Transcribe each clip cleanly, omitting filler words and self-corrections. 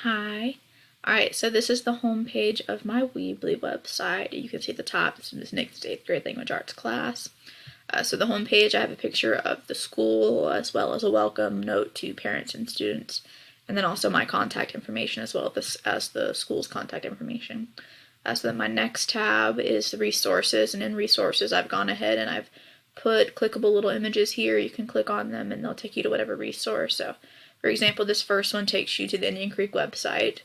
Hi. Alright, so this is the home page of my Weebly website. You can see at the top, this is Nick's 8th grade language arts class. So the home page, I have a picture of the school as well as a welcome note to parents and students, and then also my contact information as well as the school's contact information. So then my next tab is the resources, and in resources I've gone ahead and I've put clickable little images here. You can click on them and they'll take you to whatever resource. So for example, this first one takes you to the Indian Creek website.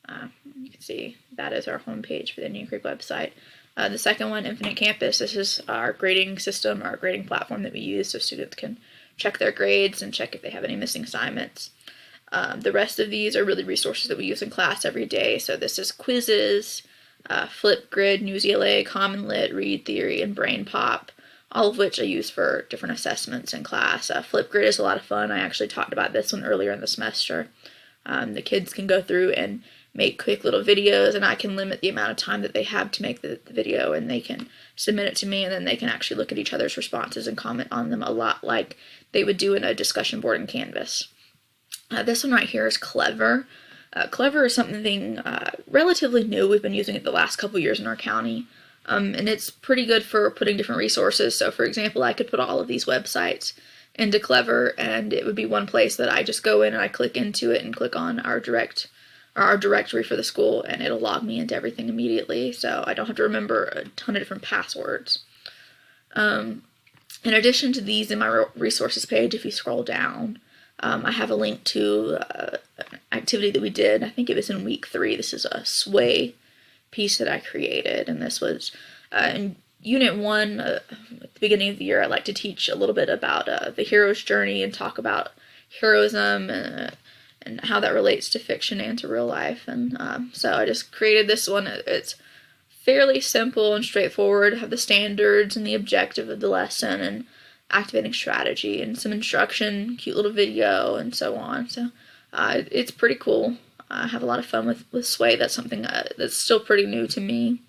You can see that is our home page for the Indian Creek website. The second one, Infinite Campus, this is our grading system, our grading platform that we use so students can check their grades and check if they have any missing assignments. The rest of these are really resources that we use in class every day. So this is quizzes, Flipgrid, Newsela, Common Lit, Read Theory, and Brain Pop, all of which I use for different assessments in class. Flipgrid is a lot of fun. I actually talked about this one earlier in the semester. The kids can go through and make quick little videos, and I can limit the amount of time that they have to make the video, and they can submit it to me, and then they can actually look at each other's responses and comment on them a lot like they would do in a discussion board in Canvas. This one right here is Clever. Clever is something relatively new. We've been using it the last couple years in our county, and it's pretty good for putting different resources. So for example, I could put all of these websites into Clever, and it would be one place that I just go in and I click into it and click on our directory for the school, and it'll log me into everything immediately, so I don't have to remember a ton of different passwords. In addition to these, in my resources page, if you scroll down, I have a link to an activity that we did. I think it was in week 3. This is a sway piece that I created, and this was in Unit 1. At the beginning of the year, I like to teach a little bit about the hero's journey and talk about heroism and how that relates to fiction and to real life. And so I just created this one. It's fairly simple and straightforward. I have the standards and the objective of the lesson and activating strategy and some instruction, cute little video, and so on. So it's pretty cool. I have a lot of fun with Sway. That's something that's still pretty new to me.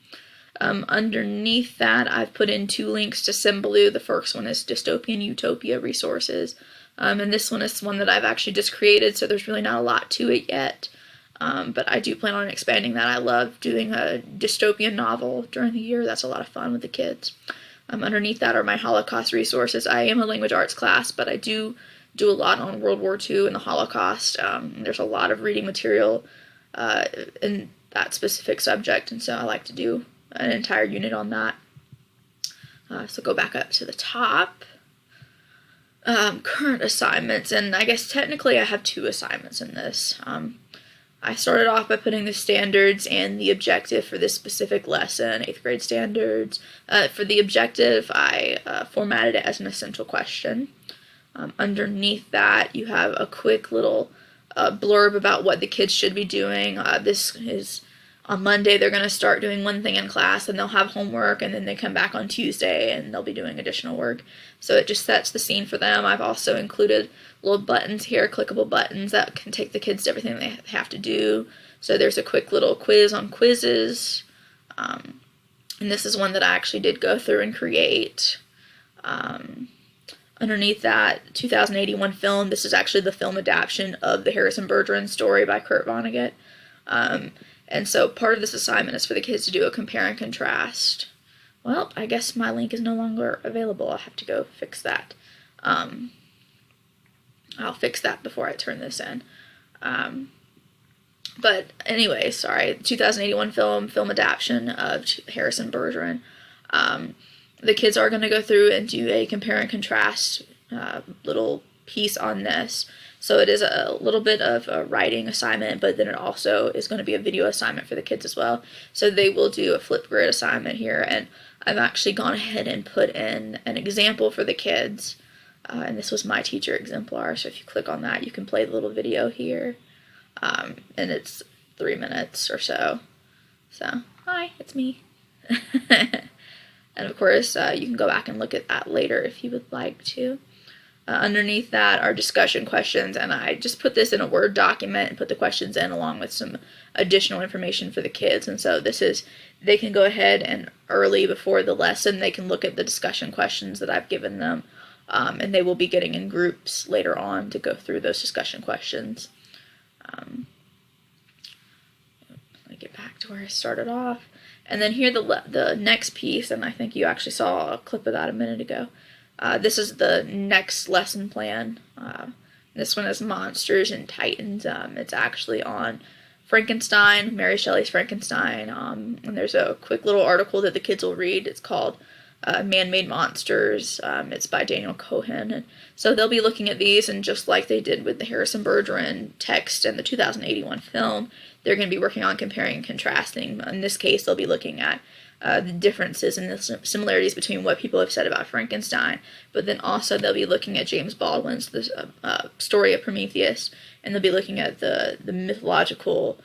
Underneath that, I've put in 2 links to Symbaloo. The first one is Dystopian Utopia resources. And this one is one that I've actually just created, so there's really not a lot to it yet. But I do plan on expanding that. I love doing a dystopian novel during the year. That's a lot of fun with the kids. Underneath that are my Holocaust resources. I am a language arts class, but I do a lot on World War II and the Holocaust. There's a lot of reading material in that specific subject, and so I like to do an entire unit on that. So go back up to the top. Current assignments, and I guess technically I have 2 assignments in this. I started off by putting the standards and the objective for this specific lesson, 8th grade standards. For the objective, I formatted it as an essential question. Underneath that, you have a quick little blurb about what the kids should be doing. This is on Monday. They're going to start doing one thing in class, and they'll have homework, and then they come back on Tuesday and they'll be doing additional work. So it just sets the scene for them. I've also included little buttons here, clickable buttons that can take the kids to everything they have to do. So there's a quick little quiz on quizzes, and this is one that I actually did go through and create. Underneath that, 2081 film. This is actually the film adaptation of the Harrison Bergeron story by Kurt Vonnegut. And so part of this assignment is for the kids to do a compare and contrast. Well, I guess my link is no longer available. I'll have to go fix that. I'll fix that before I turn this in. But anyway, sorry, 2081 film adaptation of Harrison Bergeron. The kids are going to go through and do a compare and contrast little piece on this. So it is a little bit of a writing assignment, but then it also is going to be a video assignment for the kids as well. So they will do a Flipgrid assignment here, and I've actually gone ahead and put in an example for the kids. And this was my teacher exemplar, so if you click on that, you can play the little video here. And it's 3 minutes or so. So, hi, it's me. And of course, you can go back and look at that later if you would like to. Underneath that are discussion questions, and I just put this in a Word document and put the questions in along with some additional information for the kids. And so they can go ahead and early before the lesson, they can look at the discussion questions that I've given them, and they will be getting in groups later on to go through those discussion questions. to where I started off. And then here the next piece, and I think you actually saw a clip of that a minute ago. This is the next lesson plan. This one is Monsters and Titans. It's actually on Frankenstein, Mary Shelley's Frankenstein. And there's a quick little article that the kids will read. It's called Man-Made Monsters. It's by Daniel Cohen. And so they'll be looking at these, and just like they did with the Harrison Bergeron text and the 2081 film, they're going to be working on comparing and contrasting. In this case, they'll be looking at the differences and the similarities between what people have said about Frankenstein, but then also they'll be looking at James Baldwin's the story of Prometheus, and they'll be looking at the mythological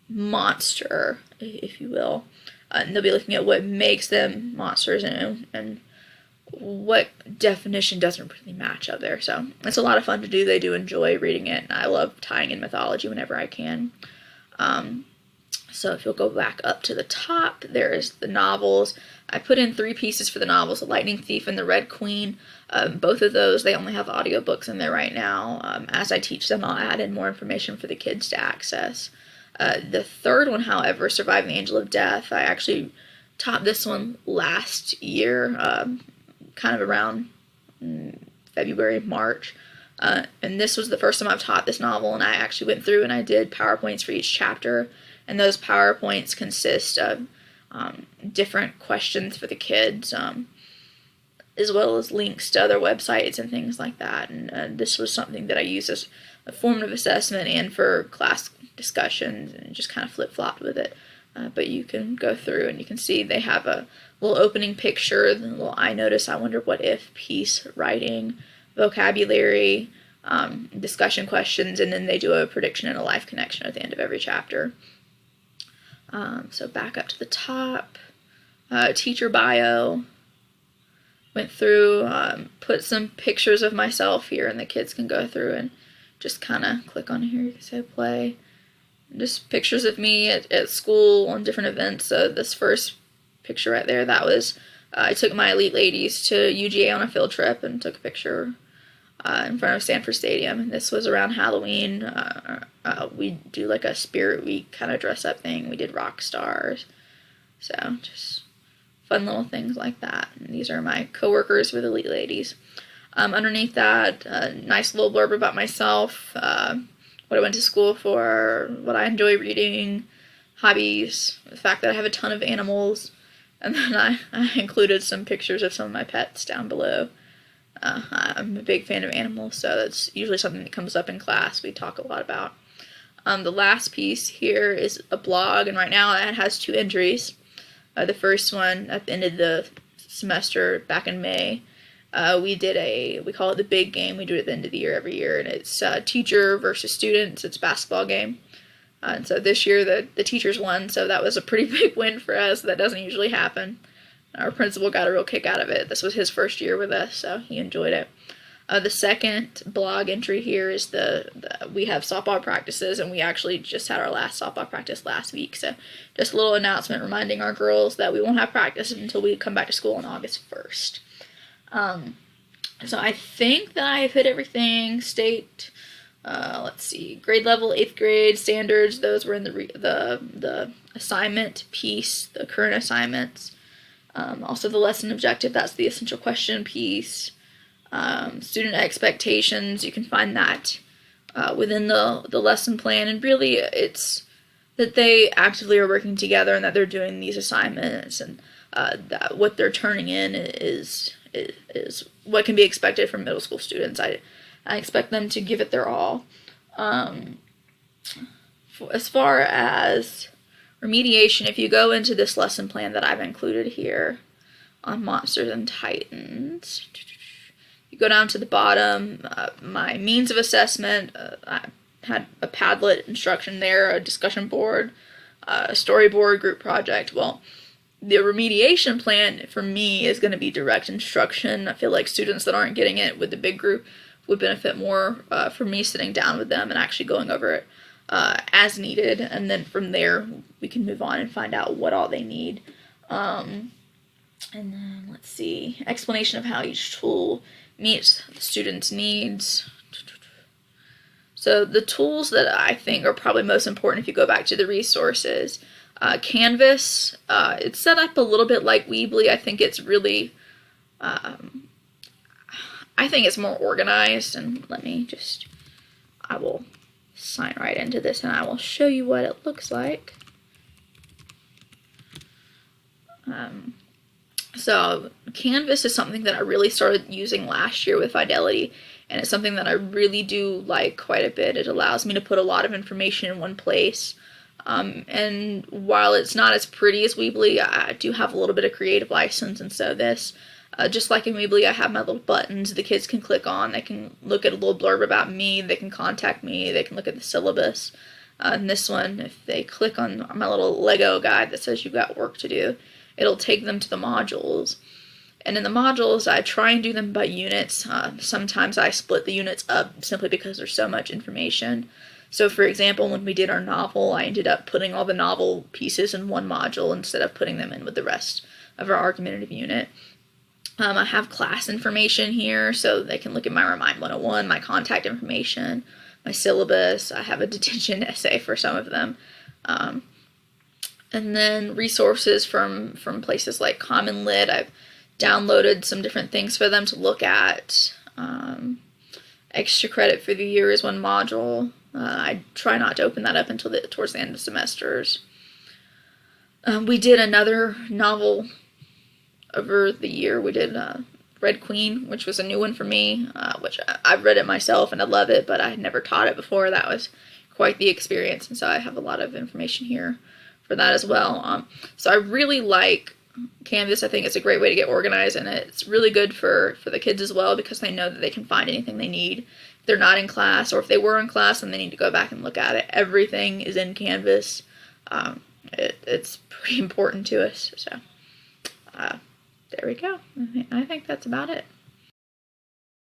monster, if you will. And they'll be looking at what makes them monsters and what definition doesn't really match up there. So it's a lot of fun to do. They do enjoy reading it, and I love tying in mythology whenever I can. So if you'll go back up to the top, there's the novels. I put in 3 pieces for the novels, The Lightning Thief and The Red Queen. Both of those, they only have audiobooks in there right now. As I teach them, I'll add in more information for the kids to access. The third one, however, Surviving the Angel of Death, I actually taught this one last year, kind of around February, March. And this was the first time I've taught this novel, and I actually went through and I did PowerPoints for each chapter. And those PowerPoints consist of different questions for the kids, as well as links to other websites and things like that. And this was something that I used as a formative assessment and for class discussions, and just kind of flip-flopped with it. But you can go through and you can see they have a little opening picture, the little I notice, I wonder what if piece, writing, vocabulary, discussion questions, and then they do a prediction and a life connection at the end of every chapter. So back up to the top, teacher bio, went through, put some pictures of myself here, and the kids can go through and just kind of click on here, you can say play. Just pictures of me at school on different events. So this first picture right there, that was, I took my elite ladies to UGA on a field trip and took a picture in front of Stanford Stadium. And this was around Halloween. We do like a Spirit Week kind of dress up thing. We did rock stars. So just fun little things like that. And these are my coworkers with Elite Ladies. Underneath that, a nice little blurb about myself, what I went to school for, what I enjoy reading, hobbies, the fact that I have a ton of animals, and then I included some pictures of some of my pets down below. I'm a big fan of animals, so that's usually something that comes up in class we talk a lot about. The last piece here is a blog, and right now it has 2 entries. The first one at the end of the semester back in May, we call it the big game. We do it at the end of the year every year, and it's teacher versus students. It's a basketball game. And so this year the teachers won, so that was a pretty big win for us. That doesn't usually happen. Our principal got a real kick out of it. This was his first year with us, so he enjoyed it. The second blog entry here is we have softball practices, and we actually just had our last softball practice last week. So just a little announcement reminding our girls that we won't have practice until we come back to school on August 1st. So I think that I've hit everything. State, let's see, grade level, 8th grade, standards, those were in the assignment piece, the current assignments. Also the lesson objective, that's the essential question piece. Student expectations, you can find that within the lesson plan, and really it's that they actively are working together and that they're doing these assignments, and that what they're turning in is what can be expected from middle school students. I expect them to give it their all. As far as remediation, if you go into this lesson plan that I've included here on Monsters and Titans, you go down to the bottom, my means of assessment, I had a Padlet instruction there, a discussion board, a storyboard, group project. Well, the remediation plan for me is going to be direct instruction. I feel like students that aren't getting it with the big group would benefit more from me sitting down with them and actually going over it as needed, and then from there we can move on and find out what all they need. And then let's see, explanation of how each tool meets the students' needs. So the tools that I think are probably most important if you go back to the resources, Canvas, it's set up a little bit like Weebly. I think it's really, I think it's more organized, and I will sign right into this and I will show you what it looks like. So Canvas is something that I really started using last year with Fidelity, and it's something that I really do like quite a bit. It allows me to put a lot of information in one place. And while it's not as pretty as Weebly, I do have a little bit of creative license, and so this, just like in Weebly, I have my little buttons the kids can click on. They can look at a little blurb about me, they can contact me, they can look at the syllabus. And this one, if they click on my little Lego guide that says you've got work to do, it'll take them to the modules. And in the modules, I try and do them by units. Sometimes I split the units up simply because there's so much information. So for example, when we did our novel, I ended up putting all the novel pieces in one module instead of putting them in with the rest of our argumentative unit. I have class information here, so they can look at my Remind 101, my contact information, my syllabus. I have a detention essay for some of them. And then resources from places like Common Lit. I've downloaded some different things for them to look at. Extra credit for the year is one module. I try not to open that up until towards the end of semesters. We did another novel over the year. We did Red Queen, which was a new one for me, which I've read it myself and I love it, but I had never taught it before. That was quite the experience, and so I have a lot of information here for that as well. So I really like Canvas. I think it's a great way to get organized, and it's really good for the kids as well because they know that they can find anything they need. If they're not in class, or if they were in class and they need to go back and look at it, everything is in Canvas. It's pretty important to us. So there we go. I think that's about it.